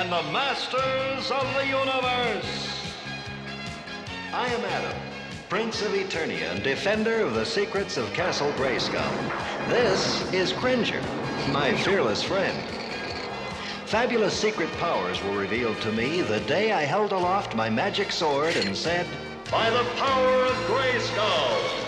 and the masters of the universe. I am Adam, Prince of Eternia and defender of the secrets of Castle Grayskull. This is Cringer, my fearless friend. Fabulous secret powers were revealed to me the day I held aloft my magic sword and said, "By the power of Grayskull!"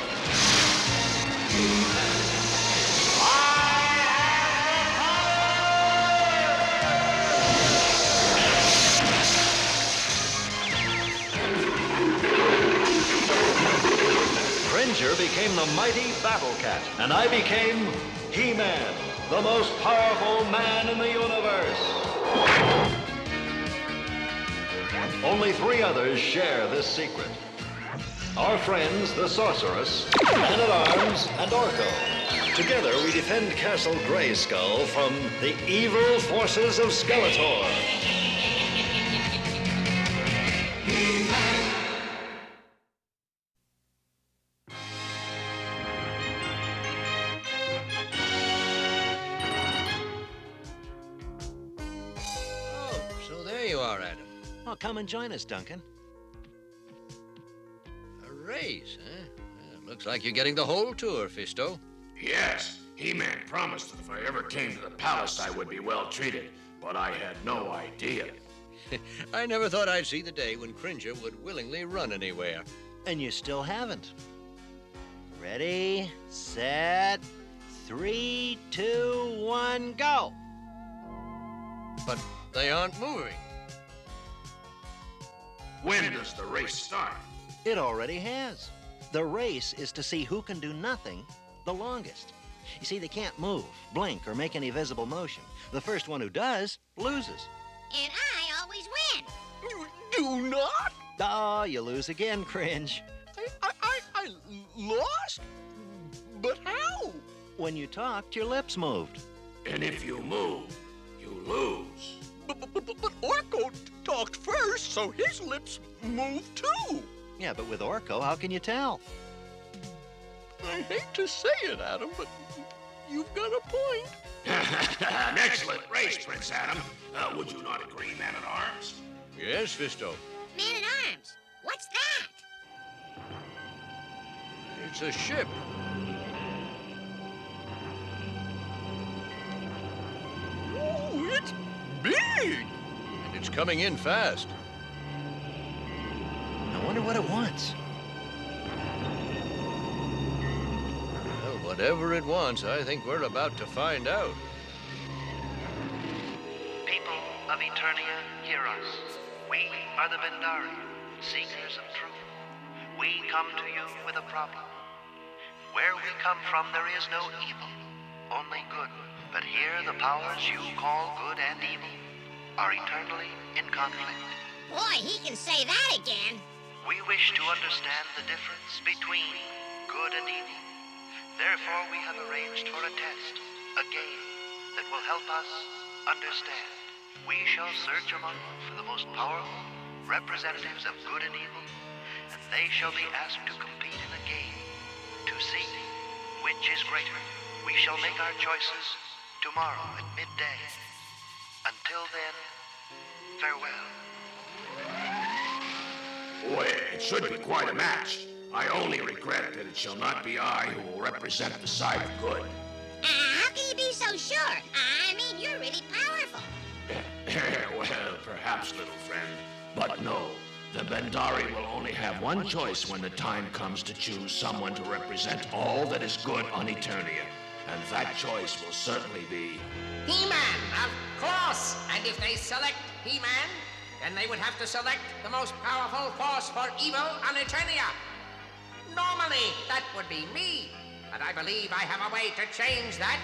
Cringer became the mighty Battle Cat, and I became He-Man, the most powerful man in the universe. Only 3 others share this secret. Our friends, the Sorceress, Man-at-Arms, and Orko. Together, we defend Castle Grayskull from the evil forces of Skeletor. So there you are, Adam. Oh, come and join us, Duncan. A race, huh? Well, looks like you're getting the whole tour, Fisto. Yes, He-Man promised that if I ever came to the palace, I would be well treated, but I had no idea. I never thought I'd see the day when Cringer would willingly run anywhere. And you still haven't. Ready, set, 3, 2, 1, go! But they aren't moving. When does the race start? It already has. The race is to see who can do nothing the longest. You see, they can't move, blink, or make any visible motion. The first one who does loses. And I always win. You do not? Oh, you lose again, Cringe. I lost? But how? When you talked, your lips moved. And if you move, you lose. But Orko talked first, so his lips moved too. Yeah, but with Orko, how can you tell? I hate to say it, Adam, but you've got a point. An excellent race, Prince Adam. Would you not agree, Man-at-Arms? Yes, Fisto. Man-at-Arms, what's that? It's a ship. Oh, it's big! And it's coming in fast. I wonder what it wants. Well, whatever it wants, I think we're about to find out. People of Eternia, hear us. We are the Vendari, seekers of truth. We come to you with a problem. Where we come from, there is no evil, only good. But here, the powers you call good and evil are eternally in conflict. Boy, he can say that again. We wish to understand the difference between good and evil. Therefore, we have arranged for a test, a game that will help us understand. We shall search among you for the most powerful representatives of good and evil, and they shall be asked to compete in a game to see which is greater. We shall make our choices tomorrow at midday. Until then, farewell. Boy, it should be quite a match. I only regret that it shall not be I who will represent the side of good. How can you be so sure? I mean, you're really powerful. Well, perhaps, little friend. But no, the Bendari will only have one choice when the time comes to choose someone to represent all that is good on Eternia. And that choice will certainly be... He-Man, of course! And if they select He-Man, then they would have to select the most powerful force for evil on Eternia. Normally, that would be me, but I believe I have a way to change that.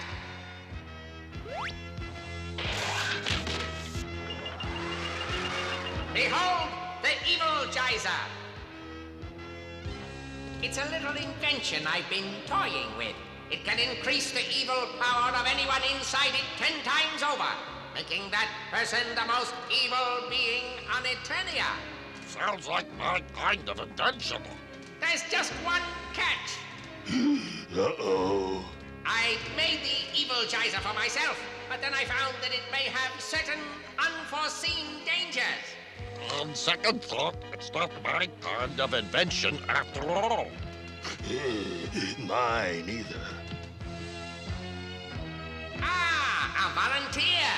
Behold, the Evil Geyser. It's a little invention I've been toying with. It can increase the evil power of anyone inside it 10 times over, making that person the most evil being on Eternia. Sounds like my kind of invention. There's just one catch. Uh-oh. I I made the evil geyser for myself, but then I found that it may have certain unforeseen dangers. On second thought, it's not my kind of invention after all. Mine either. Ah, a volunteer!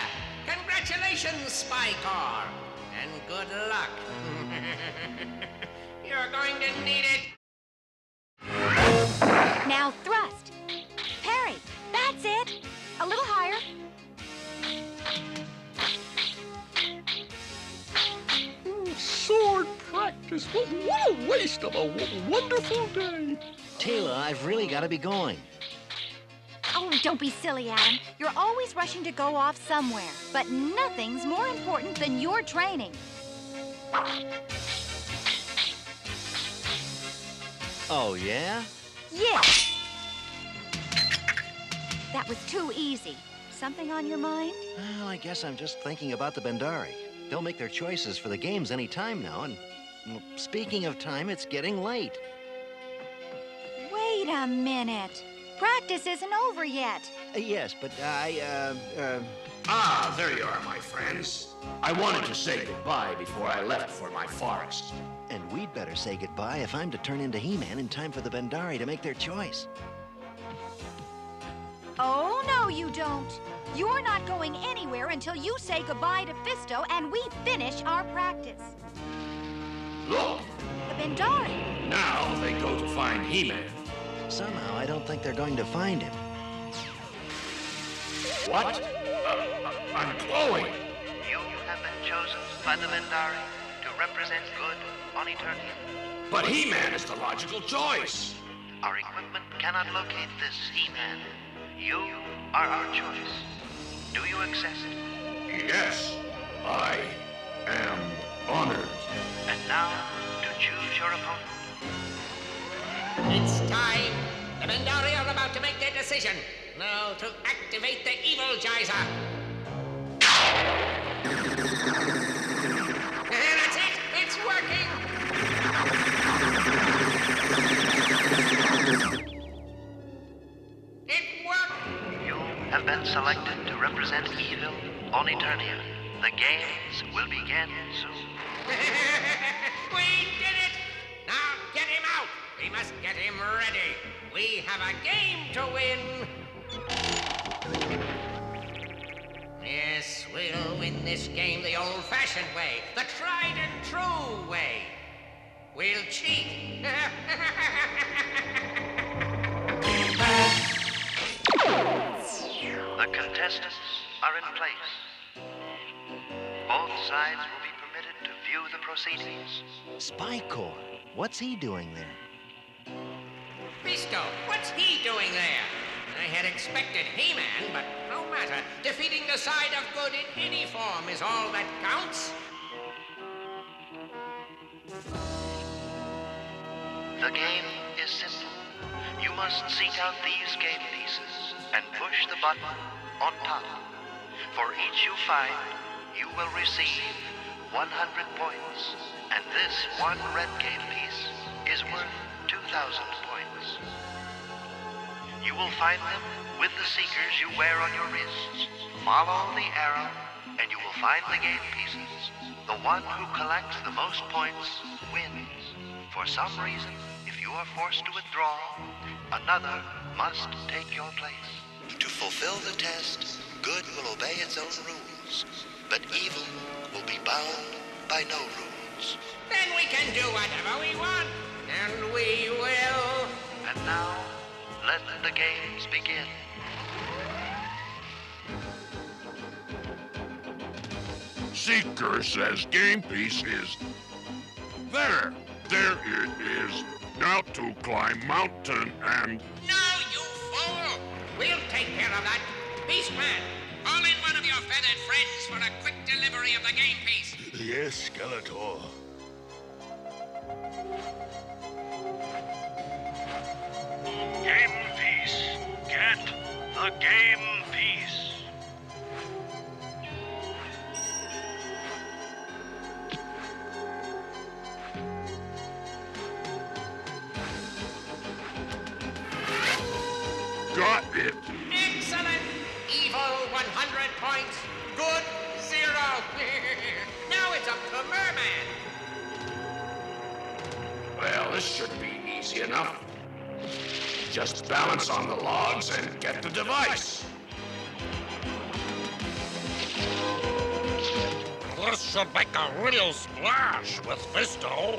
Congratulations, Spy Corps! And good luck. You're going to need it. Now thrust. Parry. That's it. A little higher. Sword practice. What a waste of a wonderful day. Teela, I've really got to be going. Oh, don't be silly, Adam. You're always rushing to go off somewhere. But nothing's more important than your training. Oh, yeah? Yes! That was too easy. Something on your mind? Well, I guess I'm just thinking about the Bendari. They'll make their choices for the games any time now, and well, speaking of time, it's getting late. Wait a minute. Practice isn't over yet. Yes, but Ah, there you are, my friends. I wanted to say goodbye before I left for my forest. And we'd better say goodbye if I'm to turn into He-Man in time for the Bendari to make their choice. Oh, no, you don't. You're not going anywhere until you say goodbye to Fisto and we finish our practice. Look, The Bendari. now they go to find He-Man. Somehow, I don't think they're going to find him. What? I'm Chloe. You have been chosen by the Bendari to represent good on Eternia. But He-Man is the logical choice. Our equipment cannot locate this He-Man. You are our choice. Do you accept? Yes, I am honored. And now, to choose your opponent. It's time. The Bendari are about to make their decision. Now to activate the evil geyser. That's it! It's working! It worked! You have been selected to represent evil on Eternia. The games will begin soon. We did it! Now get him out! We must get him ready. We have a game to win. Yes, we'll win this game the old-fashioned way, the tried and true way. We'll cheat. The contestants are in place. Both sides will be permitted to view the proceedings. Spy Corps. What's he doing there? Fisto, what's he doing there? I had expected He-Man, but no matter. Defeating the side of good in any form is all that counts. The game is simple. You must seek out these game pieces and push the button on top. For each you find, you will receive 100 points. And this one red game piece is worth 2,000 points. You will find them with the seekers you wear on your wrists. Follow the arrow, and you will find the game pieces. The one who collects the most points wins. For some reason, if you are forced to withdraw, another must take your place. To fulfill the test, good will obey its own rules, but evil will be bound by no rules. Then we can do whatever we want, and we will. And now, let the games begin. Seeker says game piece is there. There it is. Now to climb mountain and... No, you fool! We'll take care of that. Beastman, call in one of your feathered friends for a quick delivery of the game piece. Yes, Skeletor. Game piece. Get the game piece. got it. 200 points. Good, 0. Now it's up to Merman. Well, this should be easy enough. Just balance on the logs and get the device. This should make a real splash with Fisto.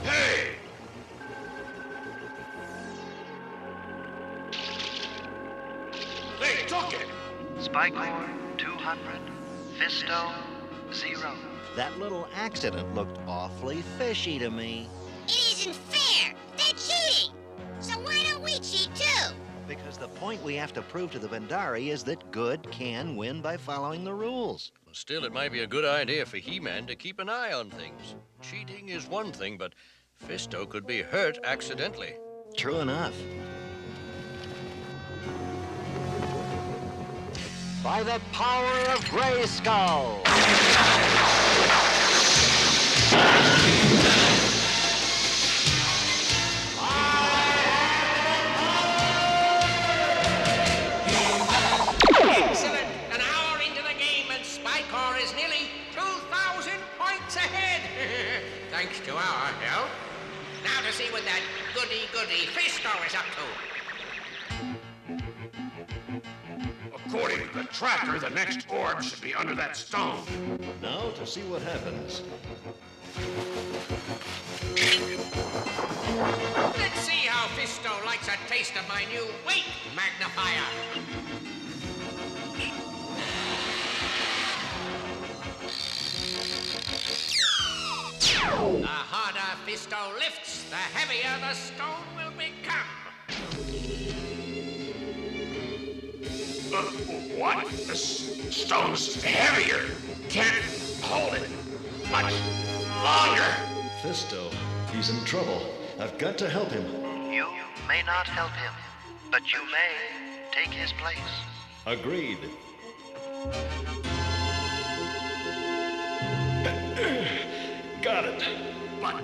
Hey! They took it! Spycore, 200. Fisto, 0. That little accident looked awfully fishy to me. It isn't fair. They're cheating. So why don't we cheat too? Because the point we have to prove to the Bendari is that good can win by following the rules. Still, it might be a good idea for He-Man to keep an eye on things. Cheating is one thing, but Fisto could be hurt accidentally. True enough. By the power of Grayskull! Excellent. An hour into the game, and Spycore is nearly 2,000 points ahead. Thanks to our help. Now to see what that goody-goody Fisto is up to. According to the tracker, the next orb should be under that stone. Now to see what happens. Let's see how Fisto likes a taste of my new weight magnifier. The harder Fisto lifts, the heavier the stone will become. What? The stone's heavier. Can't hold it much longer. Fisto, he's in trouble. I've got to help him. You may not help him, but you may take his place. Agreed. Got it. But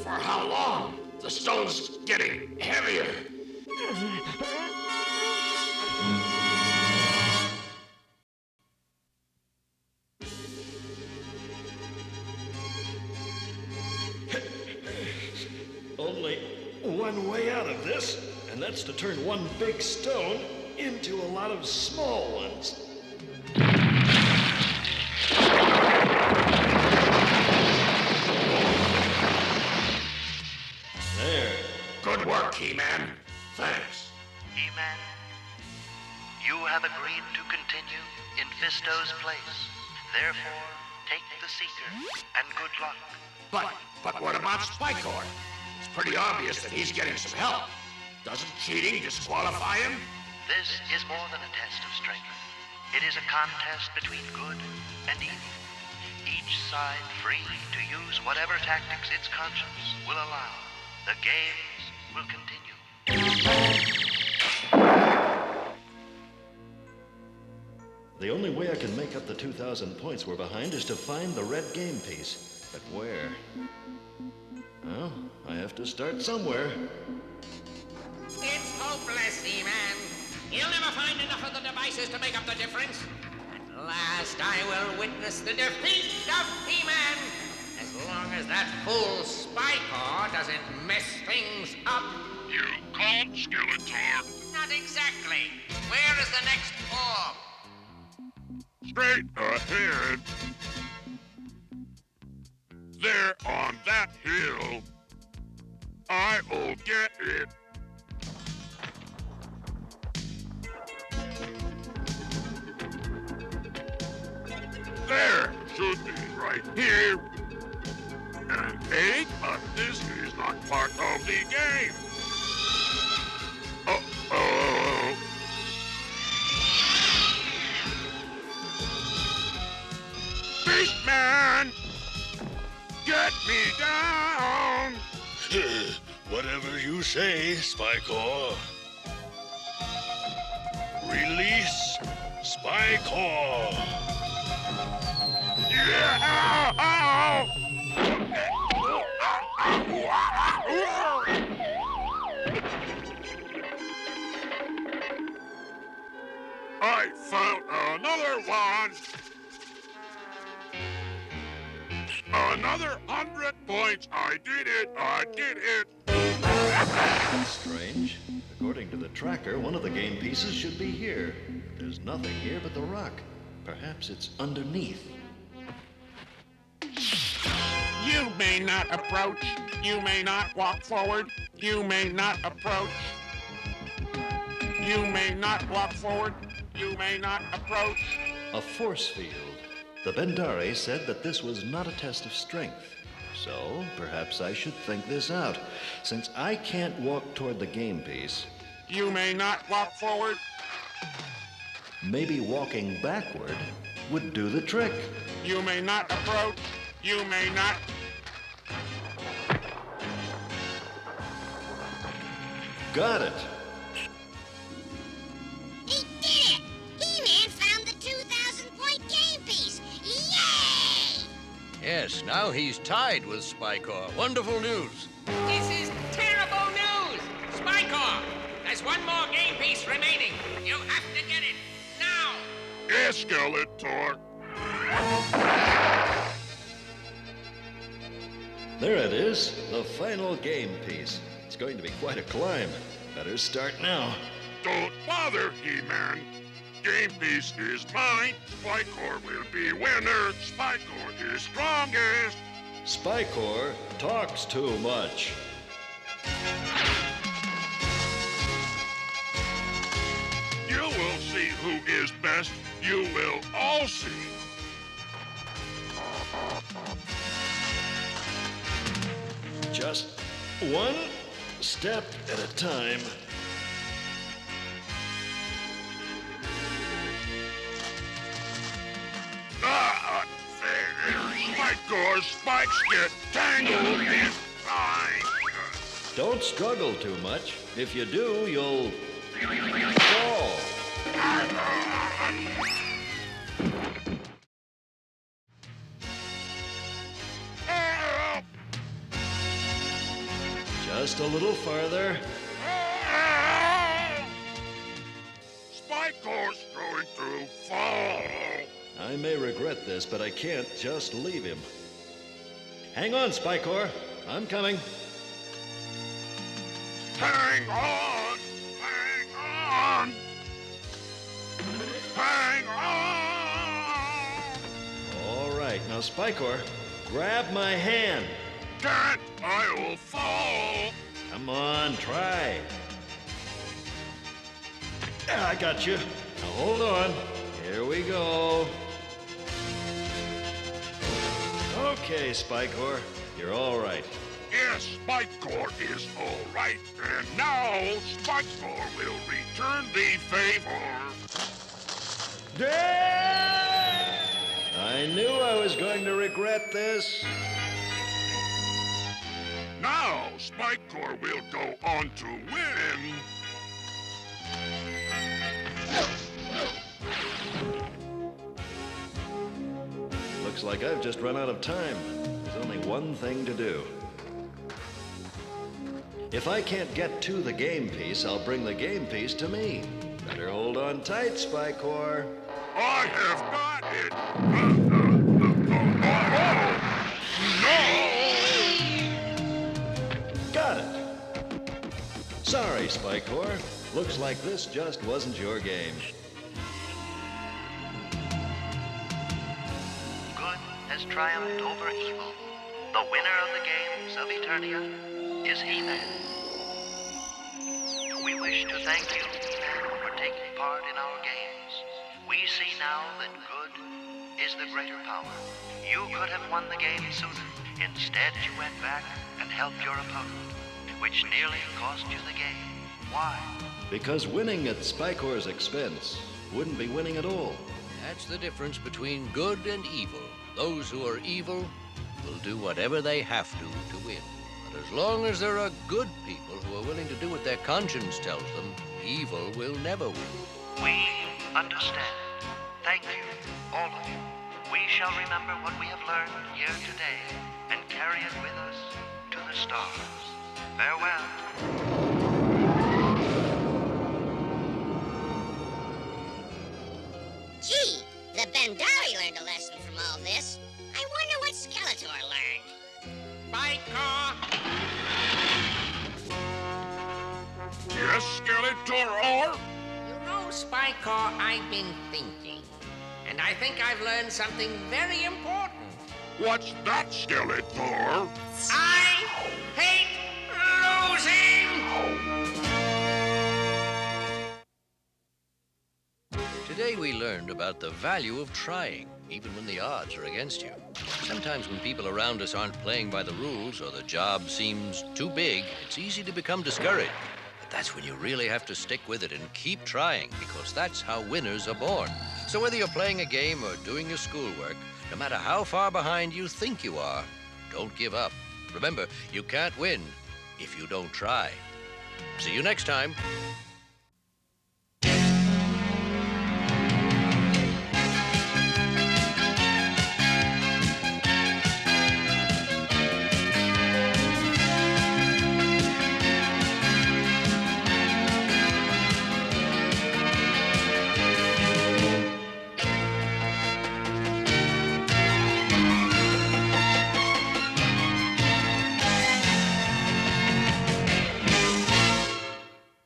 for how long? The stone's getting heavier. Only one way out of this, and that's to turn one big stone into a lot of small ones. There. Good work, He-Man. Thanks. He-Man, you have agreed to continue in Fisto's place. Therefore, take the Seeker, and good luck. But what about Spycore? It's pretty obvious that he's getting some help. Doesn't cheating disqualify him? This is more than a test of strength. It is a contest between good and evil. Each side free to use whatever tactics its conscience will allow. The games will continue. The only way I can make up the 2,000 points we're behind is to find the red game piece. But where? Well, I have to start somewhere. It's hopeless, He-Man. You'll never find enough of the devices to make up the difference. At last, I will witness the defeat of He-Man. As long as that fool Spycore doesn't mess things up. You called, Skeletor? Not exactly. Where is the next orb? Straight ahead. There on that hill. I'll get it. There should be right here. And 8, but this is not part of the game. Uh-oh. Beastman! Get me down! Whatever you say, Spycore. Release Spycore. Yeah! Another 100 points. I did it. I did it. That's strange. According to the tracker, one of the game pieces should be here. There's nothing here but the rock. Perhaps it's underneath. You may not approach. You may not walk forward. You may not approach. You may not walk forward. You may not approach. A force field. The Bendari said that this was not a test of strength. So, perhaps I should think this out. Since I can't walk toward the game piece, You may not walk forward. maybe walking backward would do the trick. You may not approach. You may not. Got it. He did it! He-Man found the 2,000-point game piece! Yay! Yes, now he's tied with Spycore. Wonderful news. This is terrible news! Spycore, there's one more game piece remaining. You have to get it now! Yes, Skeletor. There it is, the final game piece. It's going to be quite a climb. Better start now. Don't bother, He-Man. Game piece is mine. Spycore will be winner. Spycore is strongest. Spycore talks too much. You will see who is best. You will all see. Just one step at a time. Ah, unfair. Spycore's spikes get tangled in mine. Don't struggle too much. If you do, you'll fall. Just a little farther. Spycore's going to fall. I may regret this, but I can't just leave him. Hang on, Spycore. I'm coming. Hang on! Hang on! Hang on! All right, now, Spycore, grab my hand. Can't! I'll fall! Come on, try. Yeah, I got you. Now hold on. Here we go. Okay, Spycore, you're all right. Yes, Spycore is all right. And now Spycore will return the favor. I knew I was going to regret this. Now Spycore will go on to win. Looks like I've just run out of time. There's only one thing to do. If I can't get to the game piece, I'll bring the game piece to me. Better hold on tight, Spycore. I have got it. No! Got it. Sorry, Spycore. Looks like this just wasn't your game. Good has triumphed over evil. The winner of the games of Eternia is He-Man. We wish to thank you, He-Man, for taking part in our games. We see now that good is the greater power. You could have won the game sooner. Instead, you went back and helped your opponent, which nearly cost you the game. Why? Because winning at Spycore's expense wouldn't be winning at all. That's the difference between good and evil. Those who are evil will do whatever they have to win. But as long as there are good people who are willing to do what their conscience tells them, evil will never win. We understand. Thank you, all of you. We shall remember what we have learned here today and carry it with us to the stars. Farewell. Gee, the Bendari learned a lesson from all this. I wonder what Skeletor Spycore. Yes, Skeletor, or? You know, Spycore, I've been thinking. And I think I've learned something very important. What's that, Skeletor? I hate losing! Today we learned about the value of trying, even when the odds are against you. Sometimes when people around us aren't playing by the rules or the job seems too big, it's easy to become discouraged. But that's when you really have to stick with it and keep trying, because that's how winners are born. So whether you're playing a game or doing your schoolwork, no matter how far behind you think you are, don't give up. Remember, you can't win if you don't try. See you next time.